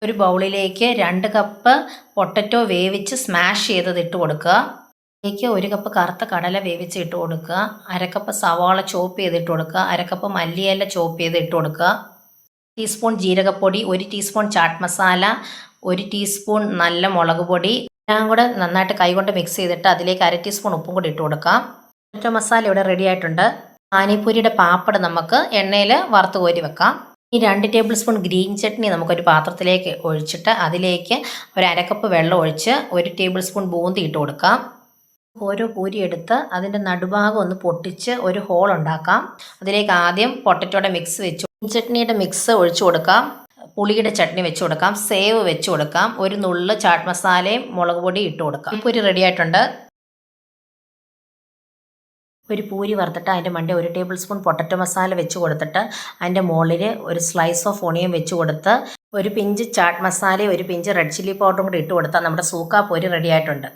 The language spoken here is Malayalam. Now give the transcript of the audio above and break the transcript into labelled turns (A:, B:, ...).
A: ഒരു ബൗളിലേക്ക് 2 കപ്പ് പൊട്ടറ്റോ വേവിച്ച് സ്മാഷ് ചെയ്തത് ഇട്ട് കൊടുക്കുക. അതിലേക്ക് 1 കപ്പ് കറുത്ത കടല വേവിച്ച് ഇട്ട് കൊടുക്കുക. 1/2 കപ്പ് സവാള ചോപ്പ് ചെയ്ത് ഇട്ട് കൊടുക്കുക. 1/2 കപ്പ് മല്ലിയില ചോപ്പ് ചെയ്ത് ഇട്ട് കൊടുക്കുക. ടീസ്പൂൺ ജീരകപ്പൊടി, 1 ടീസ്പൂൺ ചാട്ട് മസാല, 1 ടീസ്പൂൺ നല്ല മുളക് പൊടി എല്ലാം കൂടെ നന്നായിട്ട് കൈകൊണ്ട് മിക്സ് ചെയ്തിട്ട് അതിലേക്ക് 1/2 ടീസ്പൂൺ ഉപ്പും കൂടി ഇട്ട് കൊടുക്കാം. പൊട്ടറ്റോ മസാല ഇവിടെ റെഡി ആയിട്ടുണ്ട്. പാനിപ്പൂരിയുടെ പാപ്പട് നമുക്ക് എണ്ണയിൽ വറുത്ത് കോരി വെക്കാം. ഈ 2 ടേബിൾ സ്പൂൺ ഗ്രീൻ ചട്നി നമുക്കൊരു പാത്രത്തിലേക്ക് ഒഴിച്ചിട്ട് അതിലേക്ക് ഒരു 1/2 കപ്പ് വെള്ളം ഒഴിച്ച് 1 ടേബിൾ സ്പൂൺ ബൂന്തി ഇട്ട് കൊടുക്കാം. ഓരോ പൂരി എടുത്ത് അതിൻ്റെ നടുഭാഗം ഒന്ന് പൊട്ടിച്ച് ഒരു ഹോൾ ഉണ്ടാക്കാം. അതിലേക്ക് ആദ്യം പൊട്ടറ്റോയുടെ മിക്സ് വെച്ച് ഗ്രീൻ ചട്നിയുടെ മിക്സ് ഒഴിച്ചു കൊടുക്കാം. പുളിയുടെ ചട്നി വെച്ച് കൊടുക്കാം. സേവ് വെച്ച് കൊടുക്കാം. ഒരു നുള്ള് ചാട്ട് മസാലയും മുളക് പൊടി ഇട്ട് കൊടുക്കാം. ഈ പൂരി റെഡി ആയിട്ടുണ്ട്. ഒരു പൂരി വറുത്തിട്ട് അതിൻ്റെ മണ്ടേ 1 ടേബിൾ സ്പൂൺ പൊട്ടറ്റോ മസാല വെച്ച് കൊടുത്തിട്ട് അതിൻ്റെ മുകളിൽ ഒരു സ്ലൈസ് ഓഫ് ഓണിയൻ വെച്ച് കൊടുത്ത് ഒരു പിഞ്ച് ചാട്ട് മസാലയും 1 പിഞ്ച് റെഡ് ചില്ലി പൗഡറും കൂടി ഇട്ട് കൊടുത്താൽ നമ്മുടെ സൂക്കാ പൂരി റെഡി ആയിട്ടുണ്ട്.